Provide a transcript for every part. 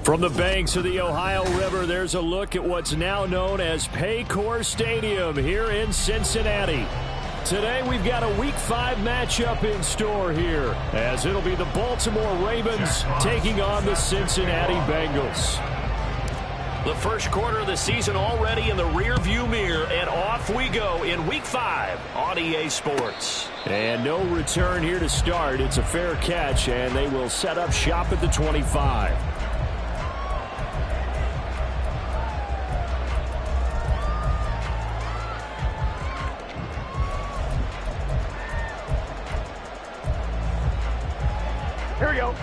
From the banks of the Ohio River, there's a look at what's now known as Paycor Stadium here in Cincinnati. Today we've got a Week 5 matchup in store here, as it'll be the Baltimore Ravens taking on the Cincinnati Bengals. The first quarter of the season already in the rearview mirror, and off we go in Week 5 on EA Sports. And no return here to start. It's a fair catch, and they will set up shop at the 25. Here we go.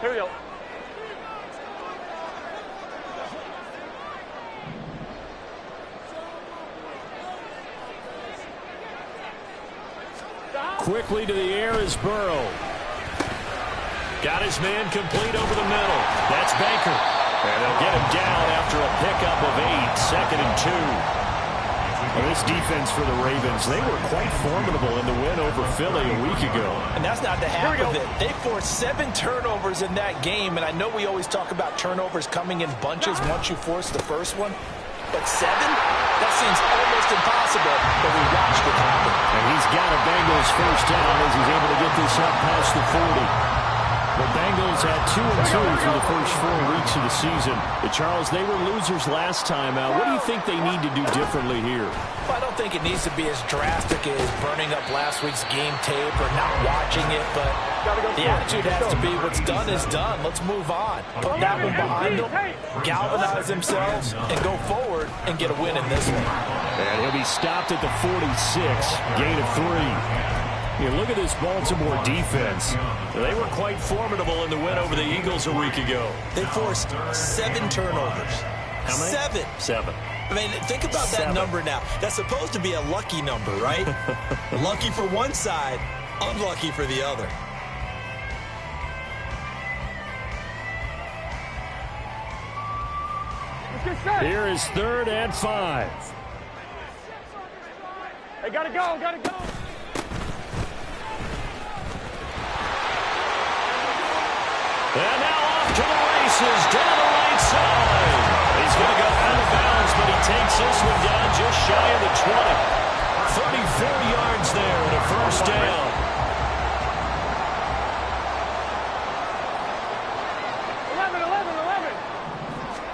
Here we go. Quickly to the air is Burrow. Got his man complete over the middle. That's Baker. And they'll get him down after a pickup of 8, 2nd and 2. Well, this defense for the Ravens, they were quite formidable in the win over Philly a week ago. And that's not the half of it. They forced 7 turnovers in that game, and I know we always talk about turnovers coming in bunches once you force the first one. But 7? That seems almost impossible, but we watched it happen. And he's got a Bengals first down as he's able to get this up past the 40. The Bengals had 2-2 through the first 4 weeks of the season. But Charles, they were losers last time out. What do you think they need to do differently here? Well, I don't think it needs to be as drastic as burning up last week's game tape or not watching it, but the attitude has to be what's done is done. Let's move on. Put that one behind them, galvanize themselves, and go forward and get a win in this one. And he'll be stopped at the 46, gain of 3. You look at this Baltimore defense. They were quite formidable in the win over the Eagles a week ago. They forced 7 turnovers. How many? 7. I mean, think about that number now. That's supposed to be a lucky number, right? Lucky for one side, unlucky for the other. Here is 3rd and 5. They gotta go, gotta go. And now off to the races, down the right side. He's going to go out of bounds, but he takes this one down just shy of the 20. 34 yards there and a first down. 11.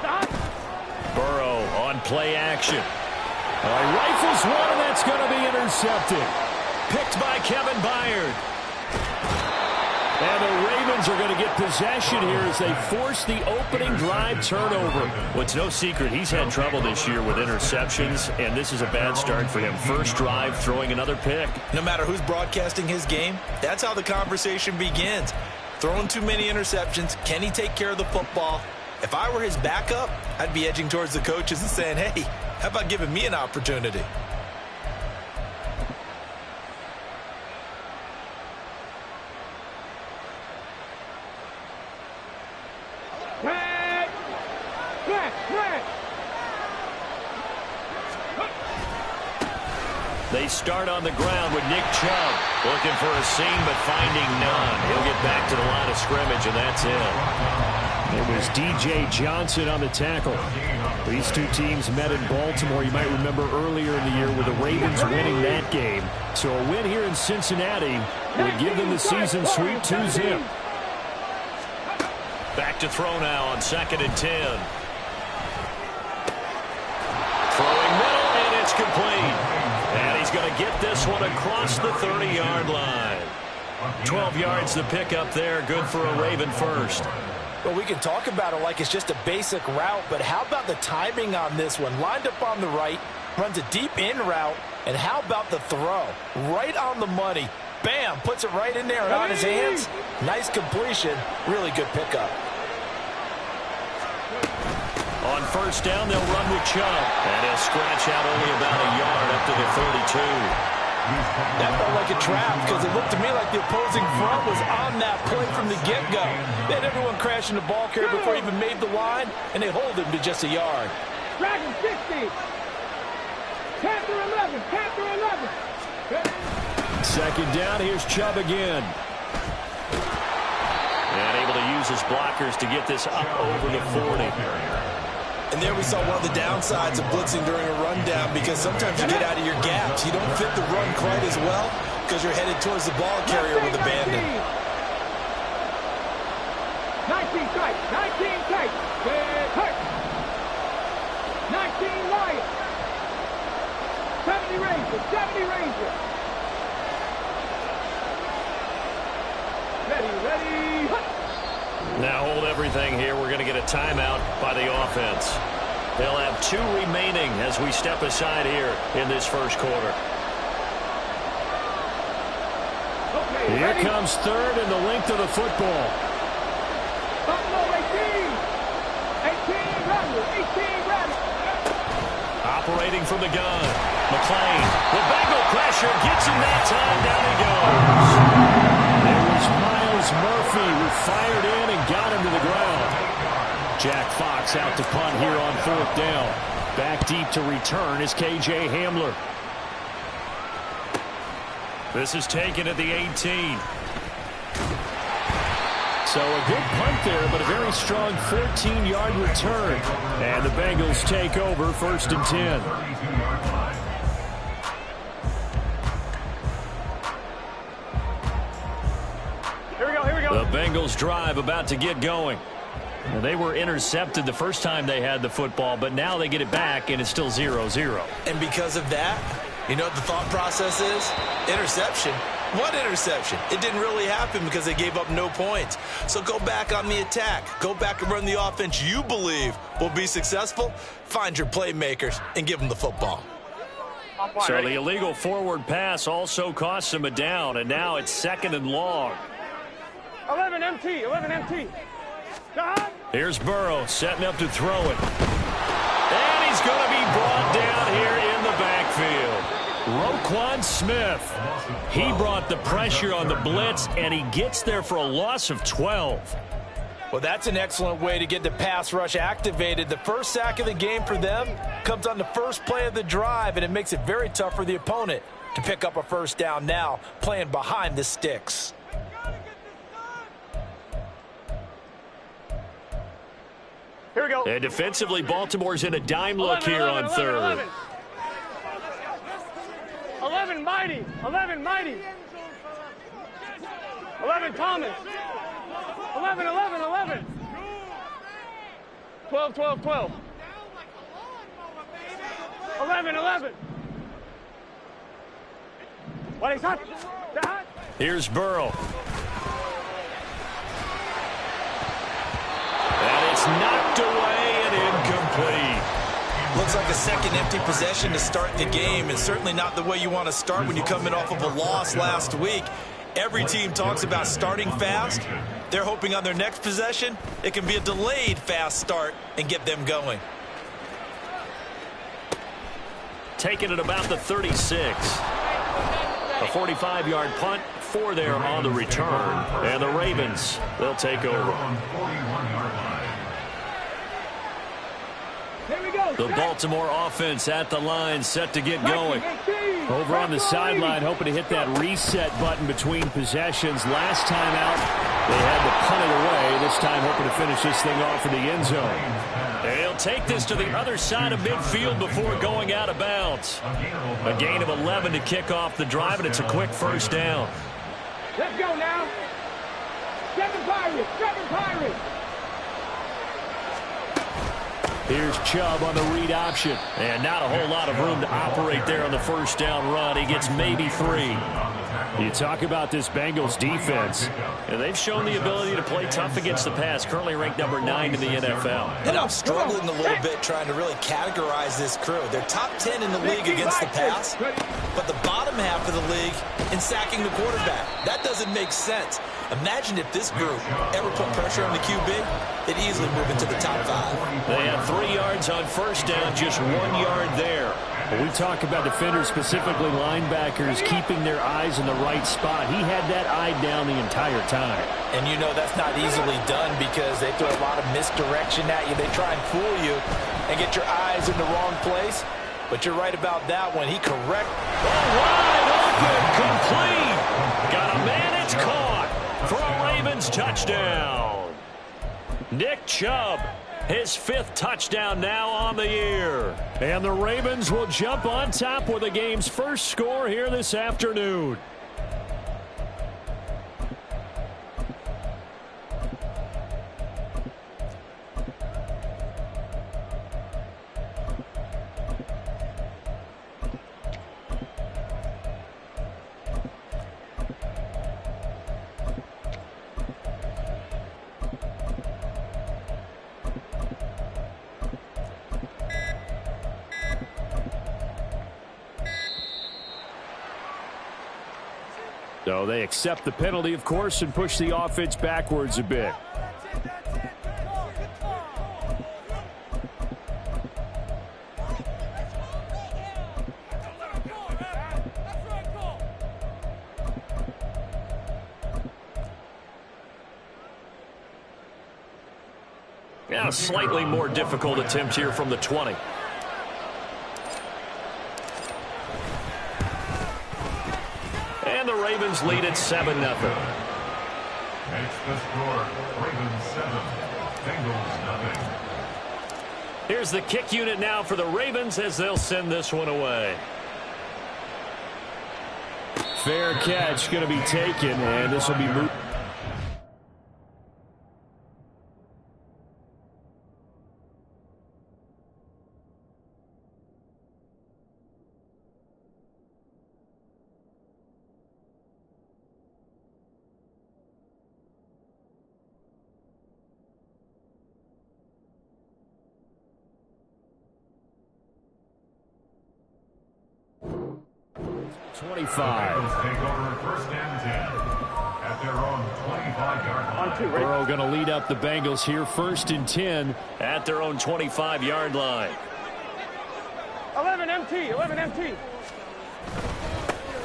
Stop. Burrow on play action. He rifles one, and that's going to be intercepted. Picked by Kevin Byard. And the Ravens are going to get possession here as they force the opening drive turnover. Well, it's no secret he's had trouble this year with interceptions, and this is a bad start for him. First drive, throwing another pick. No matter who's broadcasting his game, that's how the conversation begins. Throwing too many interceptions, can he take care of the football? If I were his backup, I'd be edging towards the coaches and saying, hey, how about giving me an opportunity? They start on the ground with Nick Chubb. Looking for a seam, but finding none. He'll get back to the line of scrimmage, and that's it. It was D.J. Johnson on the tackle. These two teams met in Baltimore, you might remember, earlier in the year with the Ravens winning that game. So a win here in Cincinnati would give them the season sweep 2-0. Back to throw now on 2nd and 10. Throwing middle, and it's complete. And he's going to get this one across the 30-yard line. 12 yards to pick up there. Good for a Raven first. Well, we can talk about it like it's just a basic route, but how about the timing on this one? Lined up on the right, runs a deep in route, and how about the throw? Right on the money. Bam, puts it right in there and on his hands. Nice completion. Really good pickup. On first down, they'll run with Chubb. And he'll scratch out only about a yard up to the 32. That felt like a trap because it looked to me like the opposing front was on that play from the get-go. They had everyone crashing the ball carrier before he even made the line, and they hold him to just a yard. Dragon 60. 10 through 11. 10 through 11. Second down, here's Chubb again. And able to his blockers to get this up over the 40. And there we saw one of the downsides of blitzing during a rundown, because sometimes you get out of your gaps. You don't fit the run quite as well because you're headed towards the ball carrier with abandon. 19 tight, 19 tight, 19 wide, 70 Ranger, 70 Ranger. Ready, Now hold everything here. We're going to get a timeout by the offense. They'll have 2 remaining as we step aside here in this first quarter. Okay, Here ready. comes third and the length of the football. Buffalo 18, 18 rattle, 18 rattle. Operating from the gun. McClain. The Bengal pressure gets him that time. Down he goes. There was Miles Murphy who fired in and got him to the ground. Jack Fox out to punt here on 4th down. Back deep to return is K.J. Hamler. This is taken at the 18. So a good punt there, but a very strong 14-yard return. And the Bengals take over 1st and 10. Here we go. The Bengals drive about to get going. Now, they were intercepted the first time they had the football, but now they get it back, and it's still 0-0. And because of that, you know what the thought process is? Interception. What interception? It didn't really happen because they gave up no points. So go back on the attack. Go back and run the offense you believe will be successful. Find your playmakers and give them the football. So the illegal forward pass also costs him a down, and now it's 2nd and long. 11 MT, 11 MT. Here's Burrow setting up to throw it. And he's going to be brought down here in the backfield. Roquan Smith. He brought the pressure on the blitz, and he gets there for a loss of 12. Well, that's an excellent way to get the pass rush activated. The first sack of the game for them comes on the first play of the drive, and it makes it very tough for the opponent to pick up a first down now, playing behind the sticks. Here we go. And defensively, Baltimore's in a dime look here on 3rd. 11 mighty, 11 mighty. 11 Thomas. 11, 11, 11. 12, 12, 12. 11, 11. What is that? Here's Burrow. And it's knocked away and incomplete. Looks like a second empty possession to start the game, and certainly not the way you want to start when you come in off of a loss last week. Every team talks about starting fast. They're hoping on their next possession, it can be a delayed fast start and get them going. Taken at about the 36. A 45-yard punt, 4 there on the return. And the Ravens, they'll take over. The Baltimore offense at the line, set to get going. Over on the sideline, hoping to hit that reset button between possessions. Last time out, they had to punt it away. This time, hoping to finish this thing off in the end zone. They'll take this to the other side of midfield before going out of bounds. A gain of 11 to kick off the drive, and it's a quick first down. Let's go now. 7 Pirates, 7 Pirates. Here's Chubb on the read option. And not a whole lot of room to operate there on the first down run. He gets maybe 3. You talk about this Bengals defense, and they've shown the ability to play tough against the pass, currently ranked number 9 in the NFL. And I'm struggling a little bit trying to really categorize this crew. They're top 10 in the league against the pass, but the bottom half of the league in sacking the quarterback. That doesn't make sense. Imagine if this group ever put pressure on the QB, they'd easily move into the top 5. They had 3 yards on first down, just 1 yard there. When we talk about defenders, specifically linebackers, keeping their eyes in the right spot. He had that eye down the entire time. And you know that's not easily done because they throw a lot of misdirection at you. They try and fool you and get your eyes in the wrong place. But you're right about that one. He correct. Wide open, complete. Got a man, it's caught for a Ravens touchdown. Nick Chubb, his 5th touchdown now on the year. And the Ravens will jump on top with the game's first score here this afternoon. So they accept the penalty, of course, and push the offense backwards a bit. Now a slightly more difficult attempt here from the 20. And the Ravens lead at 7-0. Makes the score Ravens 7, Bengals 0. Here's the kick unit now for the Ravens as they'll send this one away. Fair catch going to be taken, and this will be moved. Burrow going to lead up the Bengals here, 1st and 10 at their own 25-yard line. 11 MT.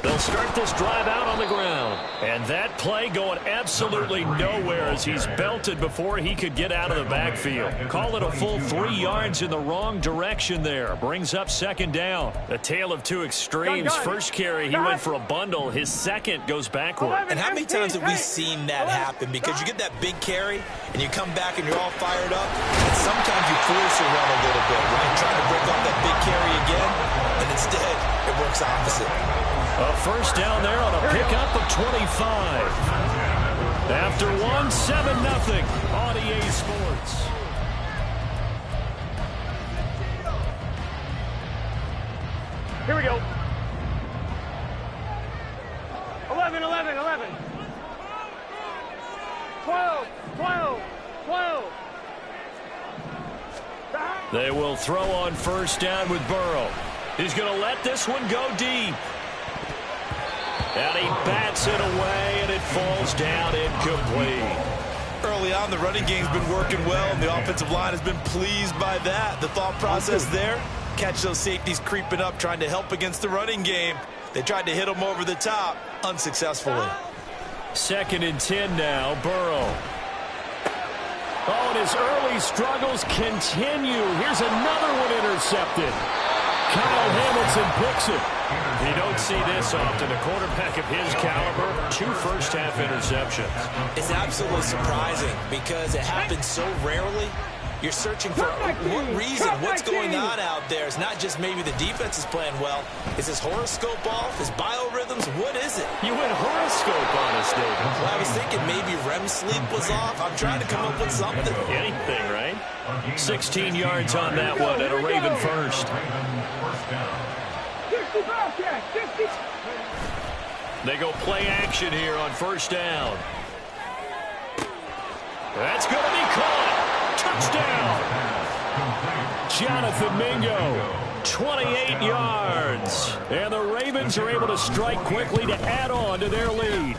They'll start this drive out on the ground. And that play going absolutely nowhere as he's belted before he could get out of the backfield. Call it a full 3 yards in the wrong direction there. Brings up 2nd down. A tale of two extremes. First carry, he went for a bundle. His second goes backward. And how many times have we seen that happen? Because you get that big carry, and you come back and you're all fired up, and sometimes you force a run a little bit, right? Trying to break off that big carry again, and instead it works opposite. A first down there on a pickup of 25. After 7-0 on EA Sports. Here we go. 11. 12. They will throw on first down with Burrow. He's going to let this one go deep. And he bats it away, and it falls down incomplete. Early on, the running game's been working well, and the offensive line has been pleased by that. The thought process there, catch those safeties creeping up, trying to help against the running game. They tried to hit them over the top, unsuccessfully. 2nd and 10 now, Burrow. Oh, and his early struggles continue. Here's another one intercepted. Kyle Hamilton picks it. You don't see this often. A quarterback of his caliber, 2 first-half interceptions. It's absolutely surprising because it happens so rarely. You're searching for what reason, what's going on out there. It's not just maybe the defense is playing well. Is his horoscope off? His biorhythms? What is it? You went horoscope on us, David. Well, I was thinking maybe REM sleep was off. I'm trying to come up with something. Anything, right? 16 yards on that one and a Raven first. They go play action here on first down. That's going to be caught. Touchdown. Jonathan Mingo, 28 yards. And the Ravens are able to strike quickly to add on to their lead.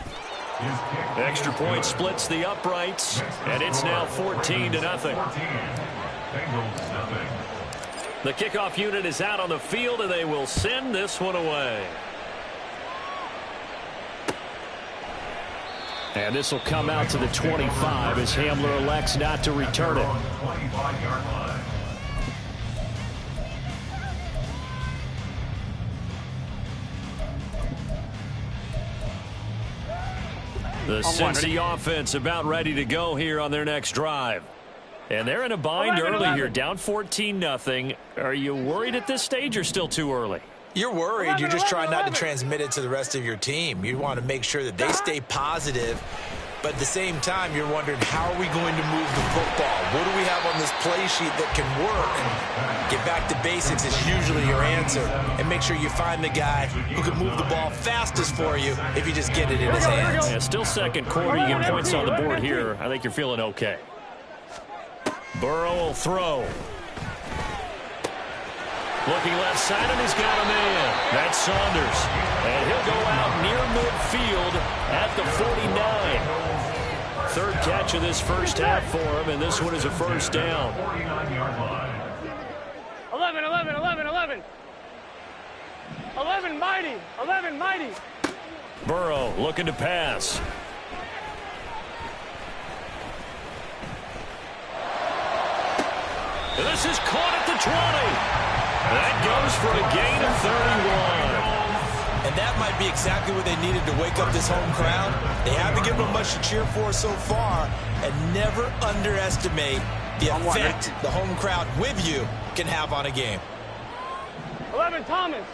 Extra point splits the uprights, and it's now 14-0. The kickoff unit is out on the field, and they will send this one away. And this will come out to the 25 as Hamler elects not to return it. The Cincy offense about ready to go here on their next drive. And they're in a bind early here, down 14-0. Are you worried at this stage or still too early? You're worried. You're just trying not to transmit it to the rest of your team. You want to make sure that they stay positive. But at the same time, you're wondering, how are we going to move the football? What do we have on this play sheet that can work? And get back to basics is usually your answer. And make sure you find the guy who can move the ball fastest for you if you just get it in his hands. Yeah, still second quarter. You get points on the board here. I think you're feeling okay. Burrow will throw. Looking left side, and he's got a man. That's Saunders. And he'll go out near midfield at the 49. Third catch of this first half for him, and this one is a first down. 11, 11, 11, 11. 11, mighty. 11, mighty. Burrow looking to pass. This is caught at the 20. That goes for a gain of 31. And that might be exactly what they needed to wake up this home crowd. They haven't given them much to cheer for so far, and never underestimate the effect the home crowd with you can have on a game. 11, Thomas.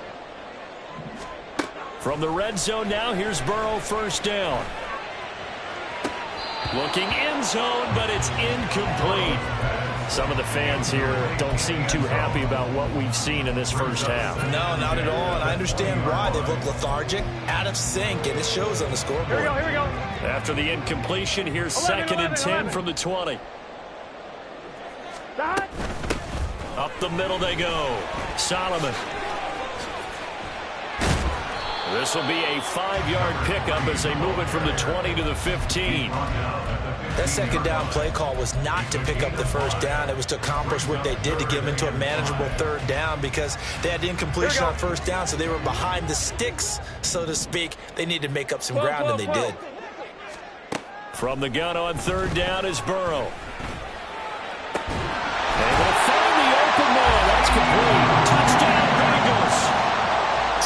From the red zone now, here's Burrow, first down. Looking end zone, but it's incomplete. Some of the fans here don't seem too happy about what we've seen in this first half. No, not at all, and I understand why. They've looked lethargic, out of sync, and it shows on the scoreboard. Here we go, here we go. After the incompletion, here's 11, second 11, and 10 11. from the 20. Stop. Up the middle they go. Solomon. This will be a 5-yard pickup as they move it from the 20 to the 15. That second down play call was not to pick up the first down. It was to accomplish what they did to get them into a manageable third down because they had incompletion on first down, so they were behind the sticks, so to speak. They needed to make up some ground, and they did. From the gun on third down is Burrow. Able to find the open man. That's complete. Touchdown, Bengals.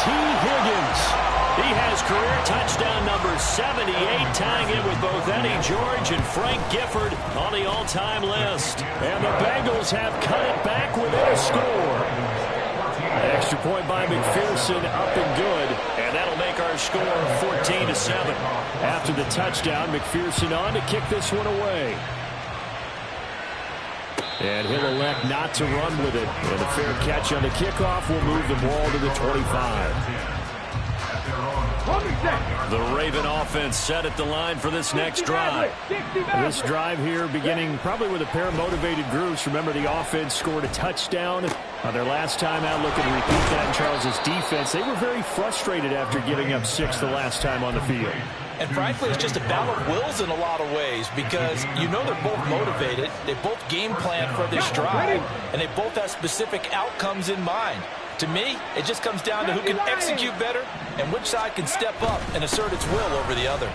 T. Higgins. He has career touchdown number 78, tying it with both Eddie George and Frank Gifford on the all-time list. And the Bengals have cut it back within a score. Extra point by McPherson, up and good. And that'll make our score 14-7. After the touchdown, McPherson on to kick this one away. And he'll elect not to run with it. And a fair catch on the kickoff will move the ball to the 25. The Raven offense set at the line for this next drive. This drive here beginning probably with a pair of motivated groups. Remember, the offense scored a touchdown on their last time out. Looking to repeat that in Charles's defense. They were very frustrated after giving up 6 the last time on the field. And frankly, it's just a battle of wills in a lot of ways because you know they're both motivated. They both game plan for this drive, and they both have specific outcomes in mind. To me, it just comes down to who can execute better and which side can step up and assert its will over the other.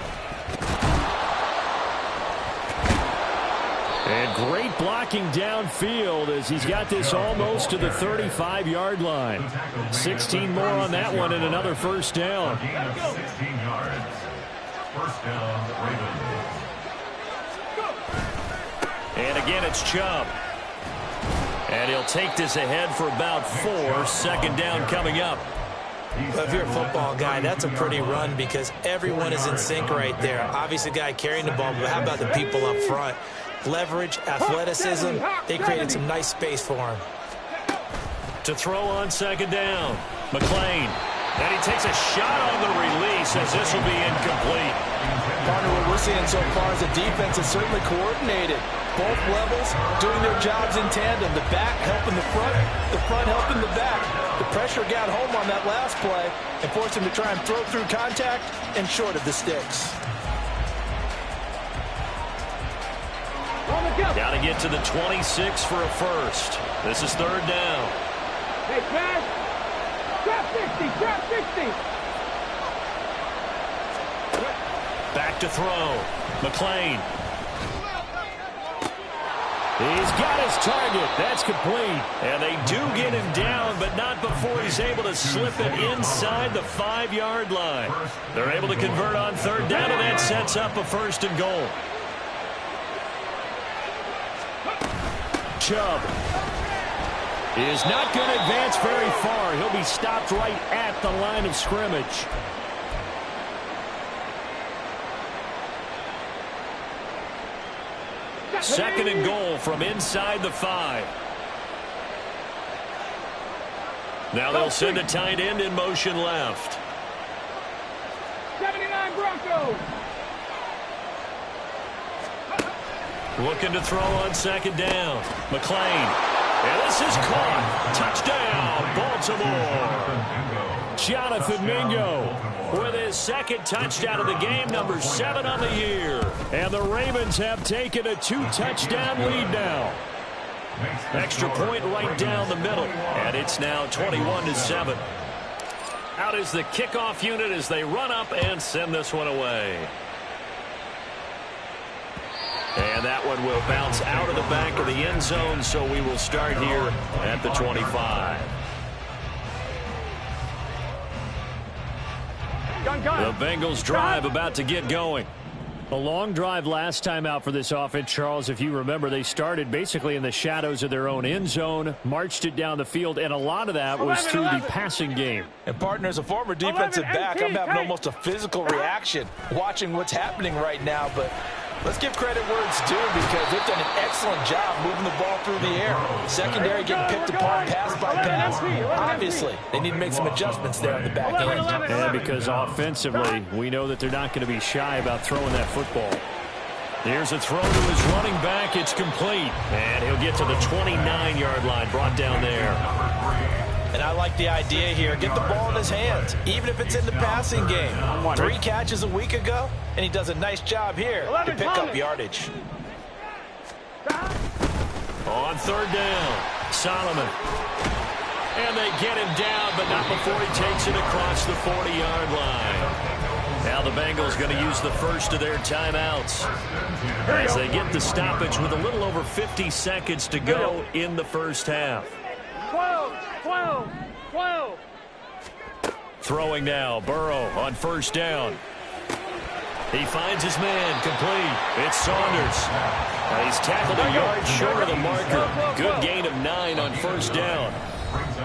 And great blocking downfield as he's got this almost to the 35-yard line. 16 more on that one and another first down. Gain of 16 yards. First down, Ravens. And again, it's Chubb. And he'll take this ahead for about 4. Second down coming up. Well, if you're a football guy, that's a pretty run because everyone is in sync right there. Obviously, the guy carrying the ball, but how about the people up front? Leverage, athleticism, they created some nice space for him. To throw on second down, McLean. And he takes a shot on the release as this will be incomplete. Partner, what we're seeing so far is the defense is certainly coordinated. Both levels doing their jobs in tandem. The back helping the front helping the back. The pressure got home on that last play and forced him to try and throw through contact and short of the sticks. Got to get to the 26 for a first. This is third down. Hey, Chad. Trap 60, trap 60. Back to throw. McLean. He's got his target. That's complete. And they do get him down, but not before he's able to slip it inside the 5-yard line. They're able to convert on third down, and that sets up a first and goal. Chubb is not going to advance very far. He'll be stopped right at the line of scrimmage. Second and goal from inside the 5. Now they'll send a tight end in motion left. 79 Broncos. Looking to throw on second down. McLean. And this is caught. Touchdown, Baltimore. Jonathan Mingo with his second touchdown of the game, number 7 on the year. And the Ravens have taken a 2-touchdown lead now. Extra point right down the middle. And it's now 21-7. Out is the kickoff unit as they run up and send this one away. And that one will bounce out of the back of the end zone, so we will start here at the 25. The Bengals drive about to get going. A long drive last time out for this offense, Charles. If you remember, they started basically in the shadows of their own end zone, marched it down the field, and a lot of that was through the passing game. And, partner, as a former defensive back, I'm having almost a physical reaction watching what's happening right now. But let's give credit where it's due because they've done an excellent job moving the ball through the air. Secondary getting picked apart pass by pass. Obviously, they need to make some adjustments there on the back end. And because offensively, we know that they're not going to be shy about throwing that football. Here's a throw to his running back. It's complete. And he'll get to the 29-yard line, brought down there. And I like the idea here. Get the ball in his hands, even if it's in the passing game. 3 catches a week ago, and he does a nice job here to pick up yardage. On third down, Solomon. And they get him down, but not before he takes it across the 40-yard line. Now the Bengals going to use the first of their timeouts as they get the stoppage with a little over 50 seconds to go in the first half. 12. Throwing now, Burrow on first down. He finds his man, complete. It's Saunders. He's tackled a yard short of the marker. Good gain of 9 on first down.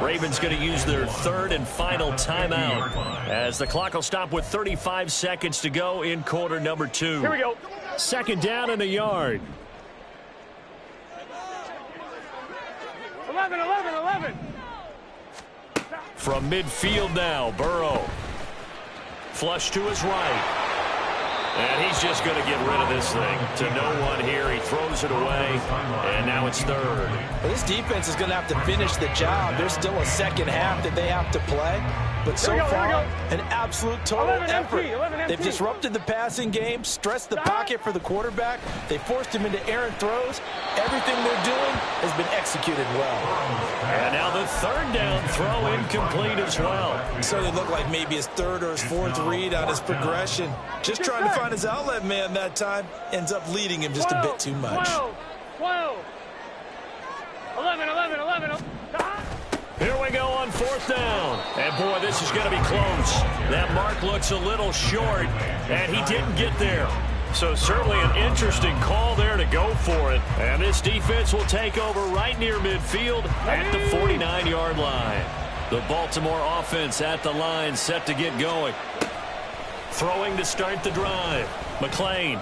Ravens going to use their third and final timeout as the clock will stop with 35 seconds to go in quarter number 2. Here we go. Second down and a yard. 11. From midfield now, Burrow. Flush to his right. And he's just going to get rid of this thing to no one here. He throws it away, and now it's third. Well, this defense is going to have to finish the job. There's still a second half that they have to play. But so far, an absolute total effort. They've disrupted the passing game, stressed the pocket for the quarterback. They forced him into errant throws. Everything they're doing has been executed well. And now the third down throw incomplete as well. So it looked like maybe his third or his fourth read on his progression. Just trying to find his outlet man that time. Ends up leading him just a bit too much. 12. 11. Here we go on fourth down. And, boy, this is going to be close. That mark looks a little short, and he didn't get there. So certainly an interesting call there to go for it. And this defense will take over right near midfield at the 49-yard line. The Baltimore offense at the line set to get going. Throwing to start the drive. McLean.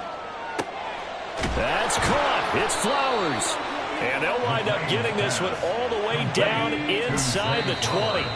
That's caught. It's Flowers. And they'll wind up getting this one all the way down inside the 20.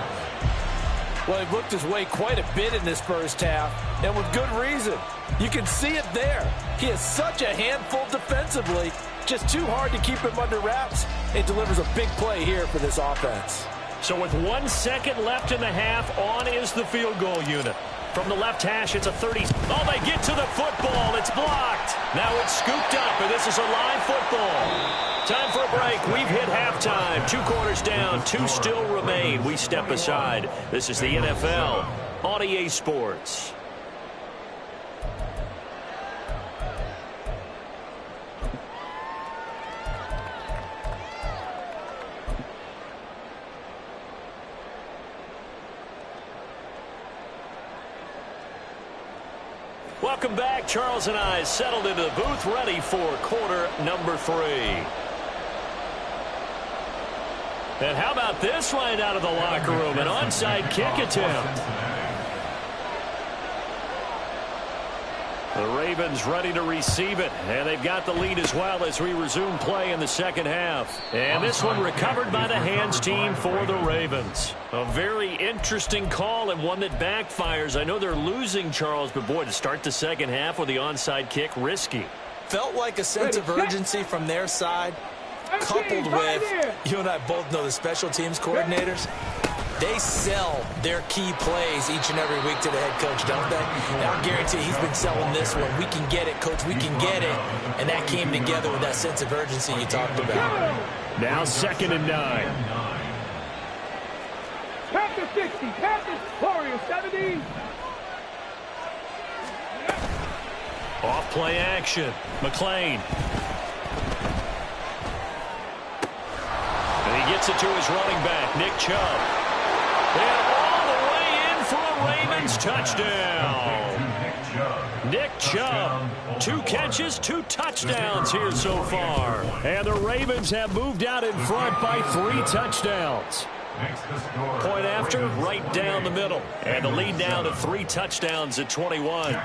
Well, he looked his way quite a bit in this first half, and with good reason. You can see it there. He is such a handful defensively, just too hard to keep him under wraps. It delivers a big play here for this offense. So with 1 second left in the half, on is the field goal unit. From the left hash, it's a 30. Oh, they get to the football. It's blocked. Now it's scooped up, and this is a live football. Time for a break. We've hit halftime. 2 quarters down. 2 still remain. We step aside. This is the NFL on EA Sports. Welcome back. Charles and I settled into the booth ready for quarter number 3. And how about this right out of the locker room? An onside kick attempt. The Ravens ready to receive it, and they've got the lead as well as we resume play in the second half. And this one recovered by the hands team for the Ravens. A very interesting call and one that backfires. I know they're losing, Charles, but boy, to start the second half with the onside kick, risky. Felt like a sense of urgency from their side, coupled with, you and I both know the special teams coordinators, they sell their key plays each and every week to the head coach, don't they? And I'll guarantee he's been selling this one. We can get it, coach. We can get it. And that came together with that sense of urgency you talked about. Now 2nd and 9. Panthers 60. Panthers Warriors 70. Off play action. McLean. And he gets it to his running back, Nick Chubb. And all the way in for a Ravens touchdown. Nick Chubb, 2 catches, 2 touchdowns here so far. And the Ravens have moved out in front by 3 touchdowns. Point after, right down the middle. And the lead now to 3 touchdowns at 21.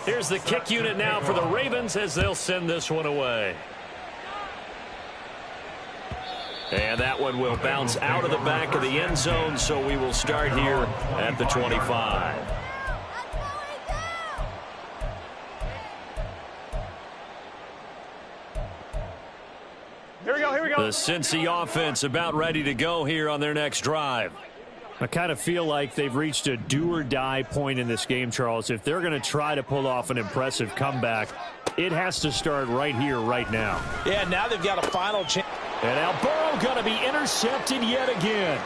Here's the kick unit now for the Ravens as they'll send this one away. And that one will bounce out of the back of the end zone, so we will start here at the 25. Here we go, here we go. The Cincy offense about ready to go here on their next drive. I kind of feel like they've reached a do-or-die point in this game, Charles. If they're going to try to pull off an impressive comeback, it has to start right here, right now. Yeah, now they've got a final chance. And now Burrow going to be intercepted yet again.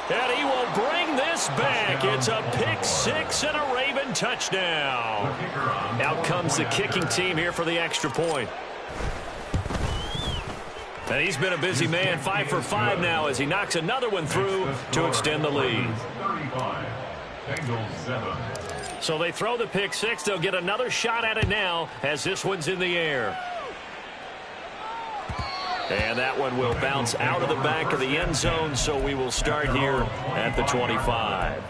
And he will bring this back. It's a pick 6 and a Raven touchdown. Out comes the kicking team here for the extra point. And he's been a busy man, 5 for 5 now as he knocks another one through to extend the lead. So they throw the pick 6. They'll get another shot at it now as this one's in the air. And that one will bounce out of the back of the end zone, so we will start here at the 25.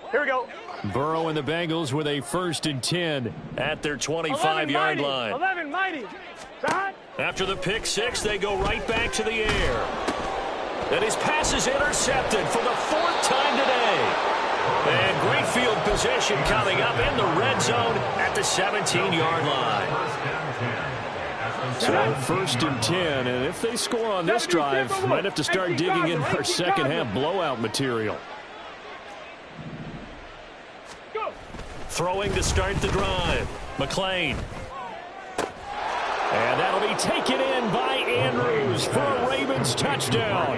Here we go. Burrow and the Bengals with a 1st and 10 at their 25-yard line. 11 mighty. After the pick 6, they go right back to the air. And his pass is intercepted for the 4th time today. And great field position coming up in the red zone at the 17-yard line. So 1st and 10, and if they score on this drive, might have to start digging in for second-half blowout material. Throwing to start the drive. McLean. And that'll be taken in by Andrews for a Ravens touchdown.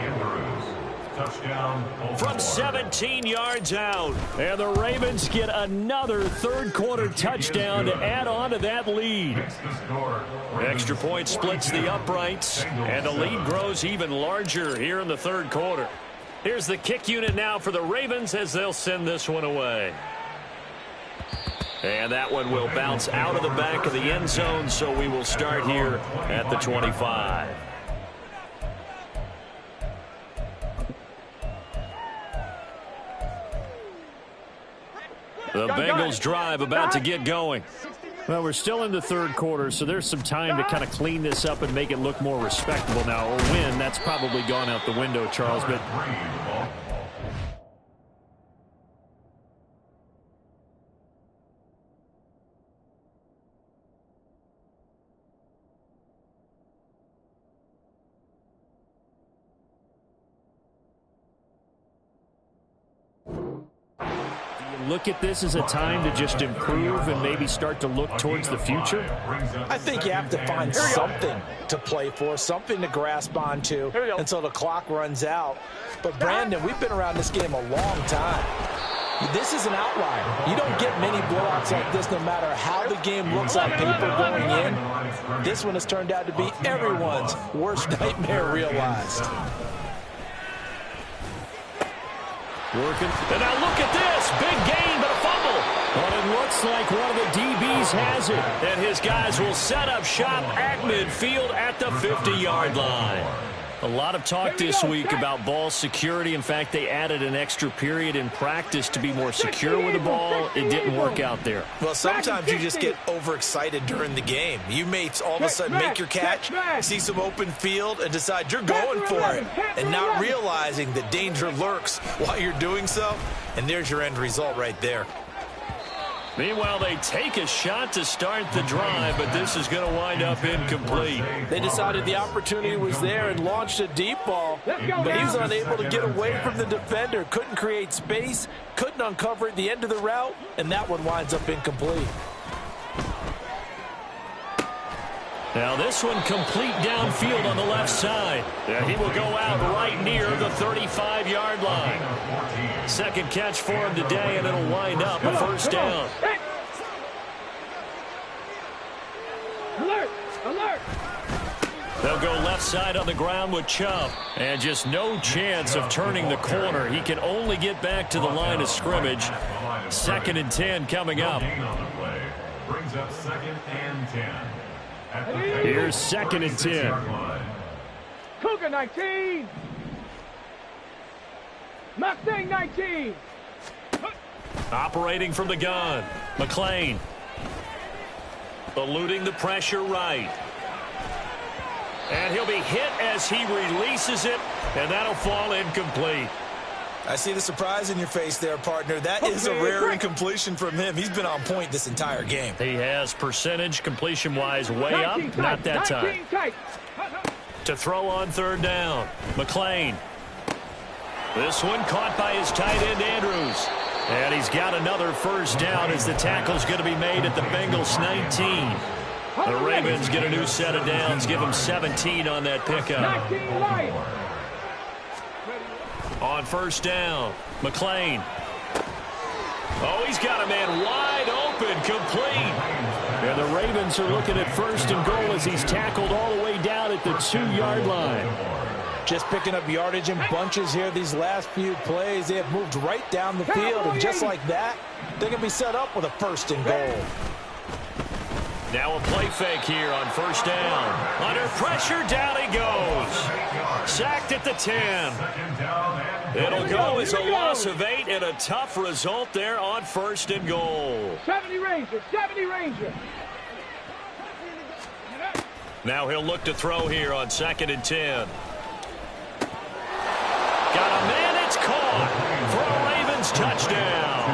From 17 yards out. And the Ravens get another third-quarter touchdown to add on to that lead. Extra point splits the uprights, and the lead grows even larger here in the third quarter. Here's the kick unit now for the Ravens as they'll send this one away. And that one will bounce out of the back of the end zone, so we will start here at the 25. The Bengals drive about to get going. Well, we're still in the third quarter, so there's some time to kind of clean this up and make it look more respectable now. A win, that's probably gone out the window, Charles, but look at this as a time to just improve and maybe start to look towards the future? I think you have to find something to play for, something to grasp onto until the clock runs out. But, Brandon, we've been around this game a long time. This is an outlier. You don't get many blowouts like this no matter how the game looks on paper going in. This one has turned out to be everyone's worst nightmare realized. Working. And now look at this. Big gain, but a fumble. Well, it looks Looks like one of the DBs has it. And his guys will set up shop at midfield at the 50-yard line. A lot of talk this week about ball security. In fact, they added an extra period in practice to be more secure with the ball. It didn't work out there. Well, sometimes you just get overexcited during the game. You may all of a sudden make your catch, see some open field, and decide you're going for it, and not realizing that danger lurks while you're doing so. And there's your end result right there. Meanwhile, they take a shot to start the drive, but this is going to wind up incomplete. They decided the opportunity was there and launched a deep ball, but he's unable to get away from the defender. Couldn't create space, couldn't uncover at the end of the route, and that one winds up incomplete. Now this one complete downfield on the left side. Yeah, he will go out right near the 35-yard line. Second catch for him today, and it'll wind up a first down. Alert! Alert! They'll go left side on the ground with Chubb. And just no chance of turning the corner. He can only get back to the line of scrimmage. 2nd and 10 coming up. Brings up 2nd and 10. Here's 2nd and 10. Cougar 19. Mustang 19. Operating from the gun. McLean. Eluding the pressure right. And he'll be hit as he releases it, and that'll fall incomplete. I see the surprise in your face there, partner. That is a rare incompletion from him. He's been on point this entire game. He has percentage completion-wise way up, not that time. To throw on 3rd down, McLean. This one caught by his tight end, Andrews. And he's got another first down as the tackle's going to be made at the Bengals 19. The Ravens get a new set of downs, give them 17 on that pickup. On 1st down, McLean. Oh, he's got a man wide open, complete. And the Ravens are looking at 1st and goal as he's tackled all the way down at the 2-yard line. Just picking up yardage in bunches here these last few plays. They have moved right down the field, and just like that, they're going to be set up with a 1st and goal. Now a play fake here on 1st down. Under pressure, down he goes. Sacked at the 10. It'll go as a loss of 8 and a tough result there on 1st and goal. 70 Ranger, 70 Ranger. Now he'll look to throw here on 2nd and 10. Got a man, it's caught for a Ravens touchdown.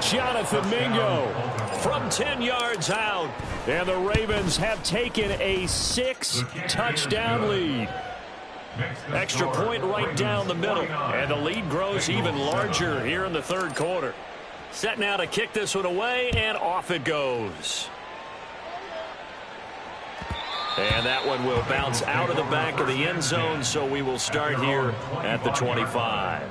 Jonathan Mingo from 10 yards out. And the Ravens have taken a 6-touchdown lead. Extra point right down the middle. And the lead grows even larger here in the 3rd quarter. Set now to kick this one away, and off it goes. And that one will bounce out of the back of the end zone, so we will start here at the 25.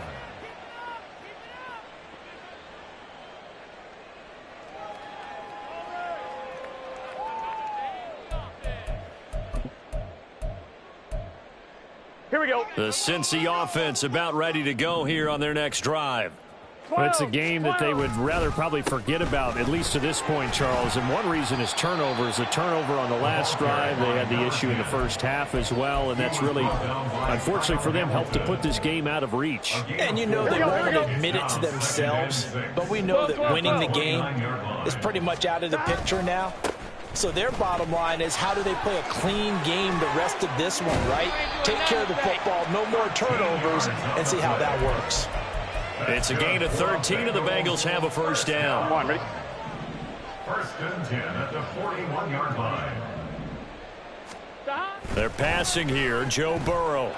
Here we go. The Cincy offense about ready to go here on their next drive. It's a game that they would rather probably forget about, at least to this point, Charles. And one reason is turnovers. The turnover on the last drive, they had the issue in the first half as well, and that's really, unfortunately for them, helped to put this game out of reach. And you know they won't admit it to themselves, but we know that winning the game is pretty much out of the picture now. So their bottom line is, how do they play a clean game the rest of this one, right? Take care of the football, no more turnovers, and see how that works. It's a gain of 13, and the Bengals have a first down. Come on, ready? 1st and 10 at the 41-yard line. They're passing here, Joe Burrow.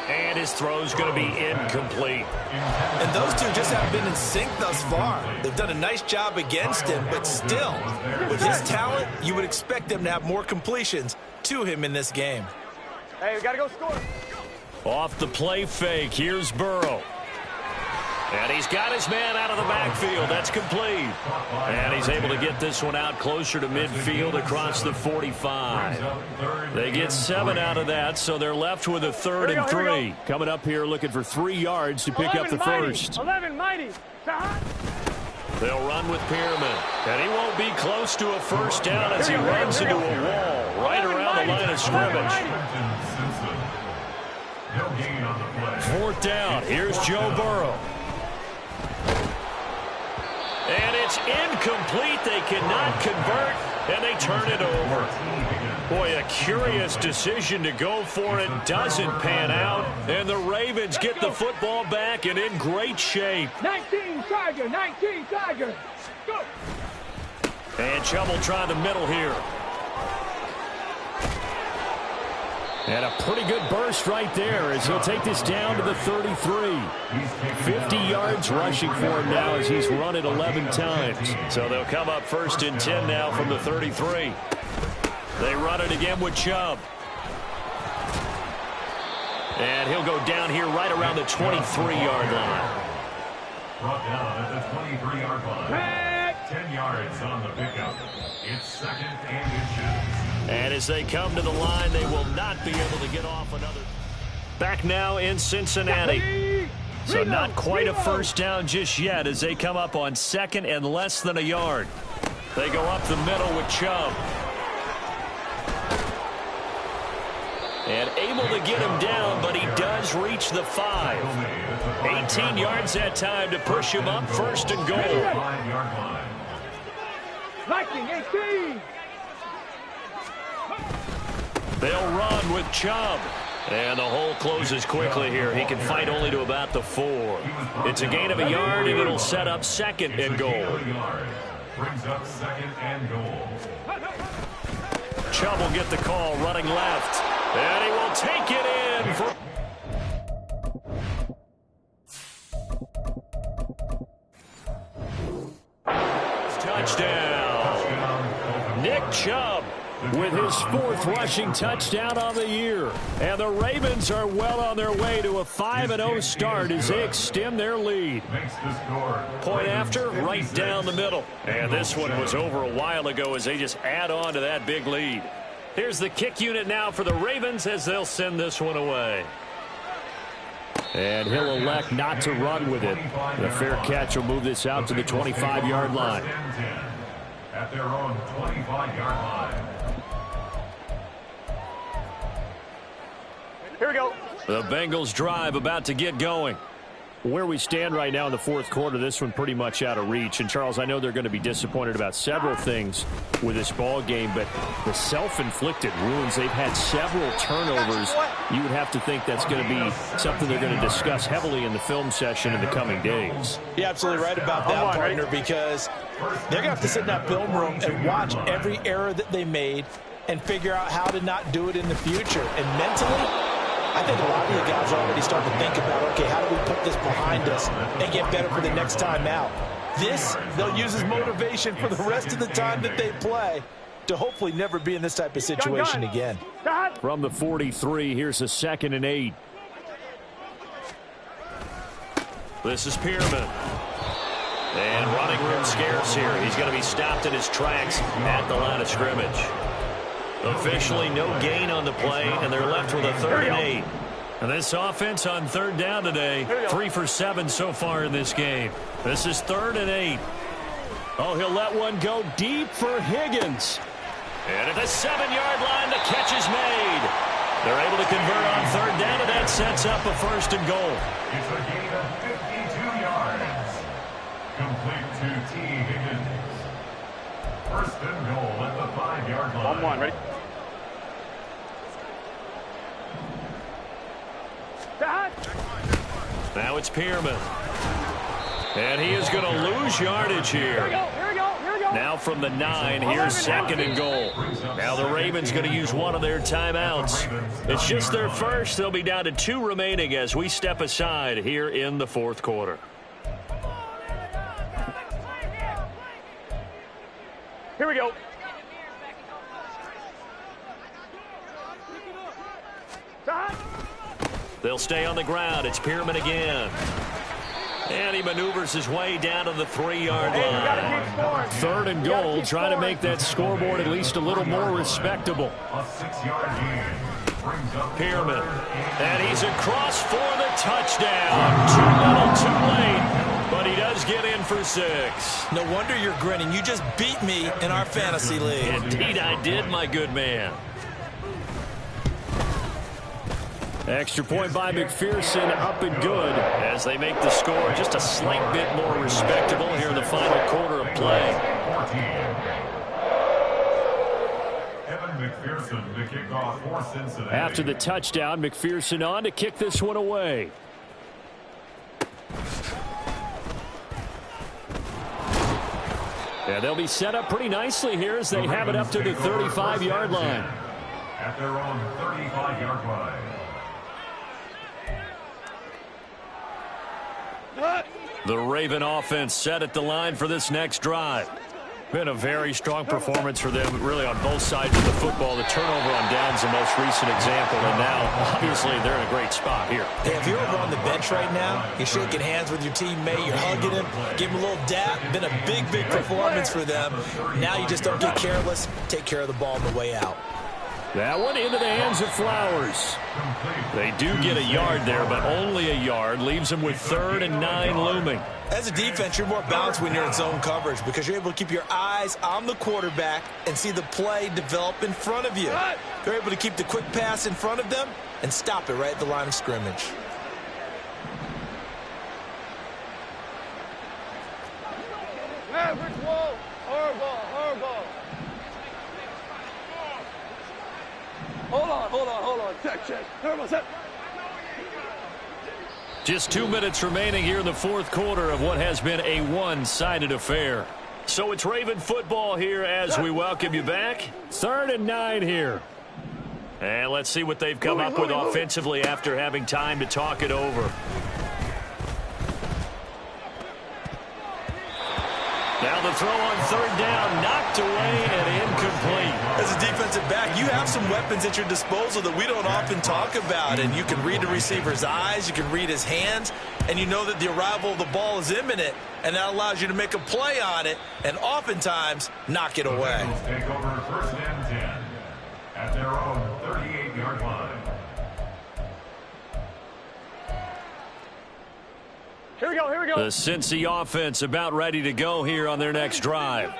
And his throw's going to be incomplete. And those two just haven't been in sync thus far. They've done a nice job against him, but still, with his talent, you would expect them to have more completions to him in this game. Hey, we got to go score. Off the play fake, here's Burrow. And he's got his man out of the backfield. That's complete. And he's able to get this one out closer to midfield across the 45. They get 7 out of that, so they're left with a 3rd and 3. Coming up here looking for 3 yards to pick up the first. 11 mighty. They'll run with Pearman. And he won't be close to a first down as he runs into a wall right around the line of scrimmage. Fourth down. Here's Joe Burrow. And it's incomplete. They cannot convert, and they turn it over. Boy, a curious decision to go for it. Doesn't pan out, and the Ravens get the football back and in great shape. 19 Tiger, 19 Tiger. Go. And Chubb will try the middle here. And a pretty good burst right there as he'll take this down to the 33. 50 yards rushing for him now as he's run it 11 times. So they'll come up first and 10 now from the 33. They run it again with Chubb. And he'll go down here right around the 23-yard line. Brought down at the 23-yard line. 10 yards on the pickup. It's second and inches. And as they come to the line, they will not be able to get off another. Back now in Cincinnati. So not quite a first down just yet as they come up on second and less than a yard. They go up the middle with Chubb. And able to get him down, but he does reach the 5. 18 yards that time to push him up first and goal. 5-yard line. Lightning, 18. They'll run with Chubb. And the hole closes quickly here. He can fight only to about the 4. It's a gain of a yard, and it'll set up second and goal. Brings up second and goal. Chubb will get the call running left. And he will take it in for... Touchdown. Nick Chubb with his 4th rushing touchdown on the year. And the Ravens are well on their way to a 5-0 start as they extend their lead. Point after, right down the middle. And this one was over a while ago as they just add on to that big lead. Here's the kick unit now for the Ravens as they'll send this one away. And he'll elect not to run with it. The fair catch will move this out to the 25-yard line. At their own 25-yard line. Here we go. The Bengals drive about to get going. Where we stand right now in the 4th quarter, this one pretty much out of reach. And, Charles, I know they're going to be disappointed about several things with this ball game, but the self-inflicted wounds, they've had several turnovers. You would have to think that's going to be something they're going to discuss heavily in the film session in the coming days. You're absolutely right about that, partner, because they're going to have to sit in that film room and watch every error that they made and figure out how to not do it in the future. And mentally, I think a lot of the guys are already starting to think about, okay, how do we put this behind us and get better for the next time out? This, they'll use as motivation for the rest of the time that they play to hopefully never be in this type of situation again. From the 43, here's a 2nd and 8. This is Pearman. And running room scarce here. He's going to be stopped in his tracks at the line of scrimmage. Officially no gain on the play, and they're left with a 3rd and 8. And this offense on 3rd down today, 3 for 7 so far in this game. This is 3rd and 8. Oh, he'll let one go deep for Higgins. And at the 7-yard line, the catch is made. They're able to convert on 3rd down, and that sets up a 1st and goal. It's a gain of 52 yards. Complete to T. Higgins. 1st and goal at the 5-yard line. 1-1, ready? Now it's Pearman. And he is going to lose yardage here. Now from the 9, here's 2nd and goal. Now the Ravens going to use one of their timeouts. It's just their first. They'll be down to 2 remaining as we step aside here in the 4th quarter. Here we go. They'll stay on the ground. It's Pearman again. And he maneuvers his way down to the 3-yard line. 3rd and goal, trying to make that scoreboard at least a little more respectable. A 6-yard gain. Pearman. And he's across for the touchdown. Too little, too late. But he does Bengals get in for 6. No wonder you're grinning. You just beat me in our fantasy league. Indeed I did, my good man. Extra point by McPherson, up and good as they make the score just a slight bit more respectable here in the final quarter of play. McPherson to kick off for Cincinnati. After the touchdown, McPherson on to kick this one away. Yeah, they'll be set up pretty nicely here as they have it up to the 35-yard line. At their own 35-yard line. The Raven offense set at the line for this next drive. Been a very strong performance for them, really, on both sides of the football. The turnover on downs the most recent example, and now, obviously, they're in a great spot here. Hey, if you're over on the bench right now, you're shaking hands with your teammate, you're hugging him, give him a little dap. Been a big, big performance for them. Now you just don't get careless. Take care of the ball on the way out. That one into the hands of Flowers. They do get a yard there, but only a yard. Leaves them with 3rd and 9 looming. As a defense, you're more balanced when you're in zone coverage because you're able to keep your eyes on the quarterback and see the play develop in front of you. You're able to keep the quick pass in front of them and stop it right at the line of scrimmage. Average wall, horrible. Hold on. Check. Turbo, set. Just 2 minutes remaining here in the fourth quarter of what has been a one-sided affair. So it's Raven football here as we welcome you back. 3rd and 9 here. And let's see what they've come up with offensively after having time to talk it over. Now the throw on 3rd down, knocked away and incomplete. As a defensive back, you have some weapons at your disposal that we don't often talk about. And you can read the receiver's eyes, you can read his hands, and you know that the arrival of the ball is imminent. And that allows you to make a play on it and oftentimes knock it away. The Bengals take over 1st and 10 at their own 38-yard line. Here we go. The Cincy offense about ready to go here on their next drive.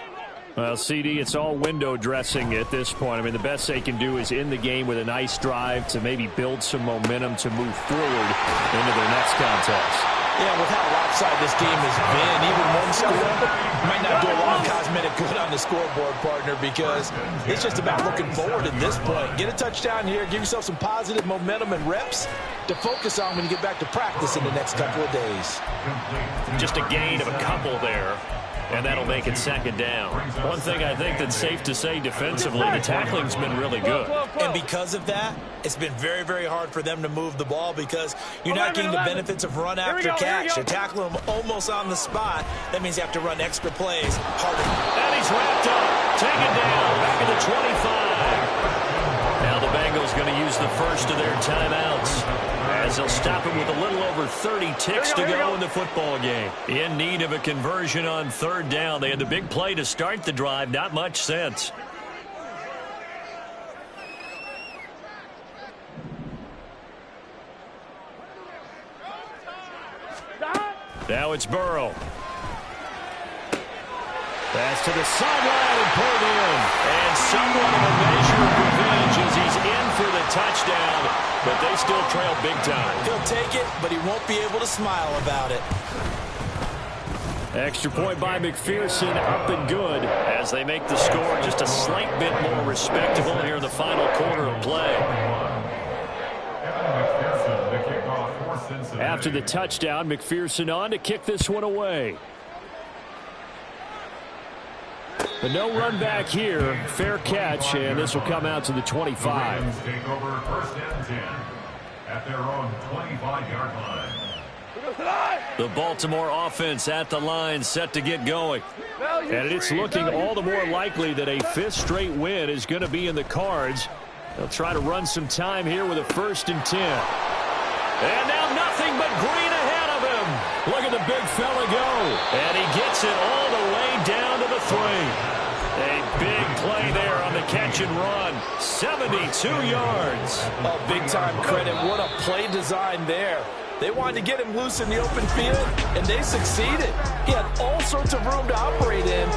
Well, CD, it's all window dressing at this point. I mean, the best they can do is in the game with a nice drive to maybe build some momentum to move forward into their next contest. Yeah, with how lopsided this game has been, even one score might not do a lot of cosmetic good on the scoreboard, partner, because it's just about looking forward at this point. Get a touchdown here, give yourself some positive momentum and reps to focus on when you get back to practice in the next couple of days. Just a gain of a couple there, and that'll make it 2nd down. One thing I think that's safe to say defensively, the tackling's been really good. And because of that, it's been very, very hard for them to move the ball because you're not getting the benefits of run after catch. You're tackling them almost on the spot. That means you have to run extra plays harder. And he's wrapped up, taken down, back at the 25. Now the Bengals going to use the first of their timeouts as they'll stop him with a little over 30 ticks to go in the football game. In need of a conversion on 3rd down. They had the big play to start the drive. Not much sense. Now it's Burrow. Pass to the sideline and pulled in. And somewhat of a measure of revenge as he's in for the touchdown. But they still trail big time. He'll take it, but he won't be able to smile about it. Extra point by McPherson, up and good as they make the score just a slight bit more respectable here in the final quarter of play. After the touchdown, McPherson on to kick this one away. But no run back here. Fair catch, and this will come out to the 25. The take over 1st and 10 at their own 25-yard line. The Baltimore offense at the line, set to get going. And it's looking all the more likely that a 5th straight win is going to be in the cards. They'll try to run some time here with a 1st and 10. And now nothing but green ahead of him. Look at the big fella go. And he gets it all the way down to the 3. A big play there on the catch and run. 72 yards. Oh, big time credit. What a play design there. They wanted to get him loose in the open field, and they succeeded. He had all sorts of room to operate in.